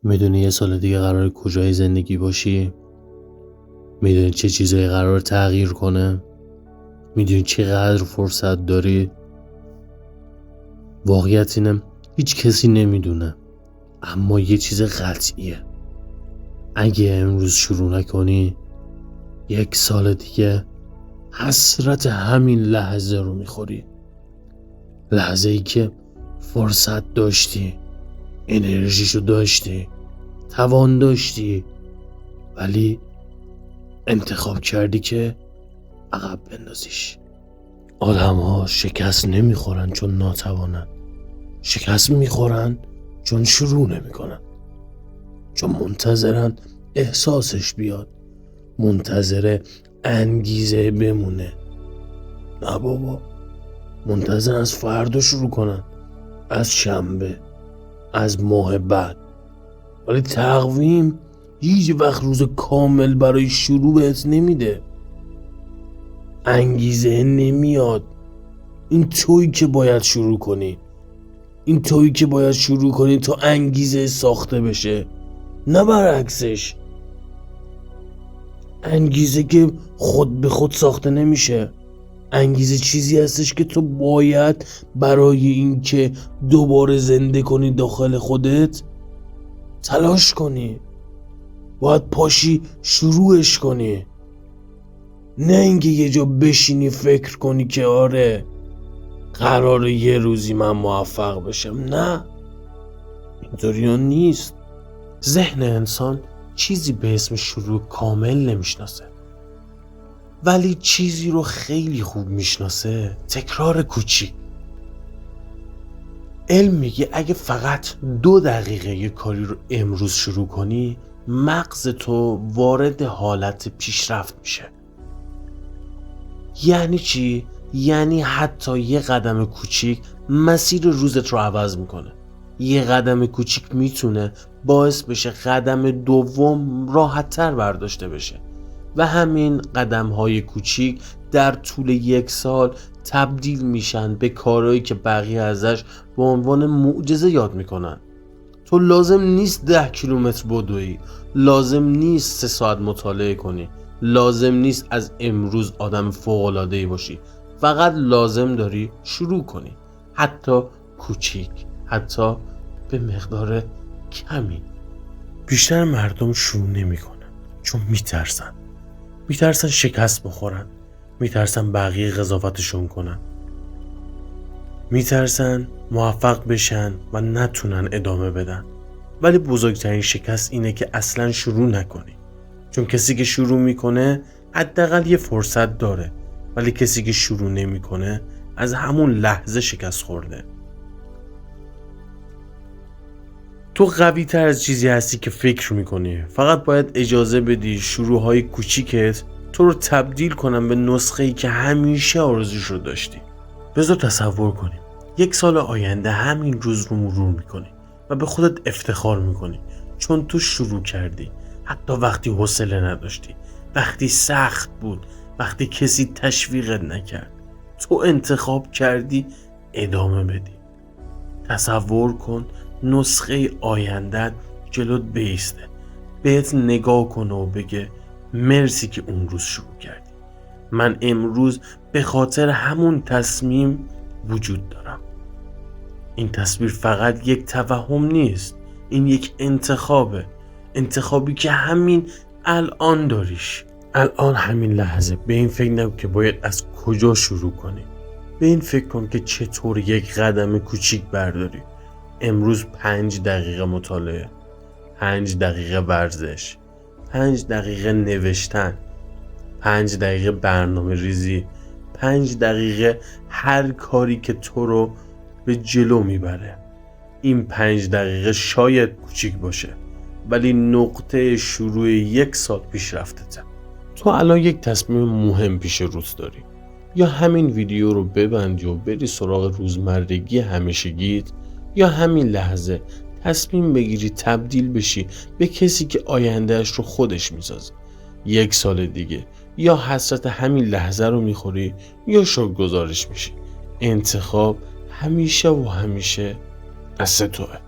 میدونی یه سال دیگه قرار کجای زندگی باشی؟ میدونی چه چیزایی قرار تغییر کنه؟ میدونی چقدر فرصت داری؟ واقعیت اینه هیچ کسی نمیدونه، اما یه چیز قطعیه: اگه امروز شروع نکنی، یک سال دیگه حسرت همین لحظه رو میخوری. لحظه ای که فرصت داشتی، انرژیشو داشتی، توان داشتی، ولی انتخاب کردی که عقب بندازیش. آدم ها شکست نمیخورن چون ناتوانن، شکست میخورن چون شروع نمیکنن، چون منتظرن احساسش بیاد، منتظر انگیزه بمونه. نه بابا، منتظر از فردا شروع کنن، از شنبه، از ماه بعد. ولی تقویم هیچ وقت روز کامل برای شروع بهت نمیده. انگیزه نمیاد. این تویی که باید شروع کنی، این تویی که باید شروع کنی تا انگیزه ساخته بشه، نه برعکسش. انگیزه که خود به خود ساخته نمیشه. انگیزه چیزی هستش که تو باید برای این که دوباره زنده کنی داخل خودت تلاش کنی، باید پاشی شروعش کنی، نه اینکه یه جا بشینی فکر کنی که آره قراره یه روزی من موفق بشم. نه، اینطوری ها نیست. ذهن انسان چیزی به اسم شروع کامل نمیشناسه، ولی چیزی رو خیلی خوب میشناسه: تکرار کوچیک. علم میگه اگه فقط 2 دقیقه یه کاری رو امروز شروع کنی، مغز تو وارد حالت پیشرفت میشه. یعنی چی؟ یعنی حتی یه قدم کوچیک مسیر روزت رو عوض میکنه. یه قدم کوچیک میتونه باعث بشه قدم دوم راحت‌تر برداشته بشه و همین قدم‌های کوچیک در طول 1 سال تبدیل میشن به کارهایی که بقیه ازش به عنوان معجزه یاد میکنن. تو لازم نیست 10 کیلومتر بدوی، لازم نیست 3 ساعت مطالعه کنی، لازم نیست از امروز آدم فوق‌العاده‌ای باشی. فقط لازم داری شروع کنی، حتی کوچیک، حتی به مقدار کمی. بیشتر مردم شروع نمی‌کنن چون میترسن شکست بخورن، میترسن بقیه قضاوتشون کنن، میترسن موفق بشن و نتونن ادامه بدن. ولی بزرگترین شکست اینه که اصلا شروع نکنی. چون کسی که شروع میکنه حداقل یه فرصت داره، ولی کسی که شروع نمیکنه از همون لحظه شکست خورده. تو قوی تر از چیزی هستی که فکر میکنی. فقط باید اجازه بدی شروعهای کوچیکت تو رو تبدیل کنن به نسخه‌ای که همیشه آرزوش رو داشتی. بذار تصور کنیم 1 سال آینده همین روز رو مرور میکنی و به خودت افتخار میکنی چون تو شروع کردی، حتی وقتی حوصله نداشتی، وقتی سخت بود، وقتی کسی تشویقت نکرد. تو انتخاب کردی ادامه بدی. تصور کن نسخه آیندت جلوت بیسته، بهت نگاه کنه و بگه مرسی که اون روز شروع کردی. من امروز به خاطر همون تصمیم وجود دارم. این تصویر فقط یک توهم نیست، این یک انتخابه. انتخابی که همین الان داریش. الان همین لحظه به این فکر نکن که باید از کجا شروع کنی. به این فکر کن که چطور یک قدم کوچیک برداری. امروز 5 دقیقه مطالعه، 5 دقیقه ورزش، 5 دقیقه نوشتن، 5 دقیقه برنامه ریزی، 5 دقیقه هر کاری که تو رو به جلو میبره. این 5 دقیقه شاید کوچیک باشه، ولی نقطه شروع 1 سال پیشرفتته. تو الان یک تصمیم مهم پیش روت داری. یا همین ویدیو رو ببندی و بری سراغ روزمرگی همیشگیت، یا همین لحظه تصمیم بگیری تبدیل بشی به کسی که آیندهش رو خودش میسازه. 1 سال دیگه یا حسرت همین لحظه رو میخوری یا شکرگزارش میشی. انتخاب همیشه و همیشه دست توه.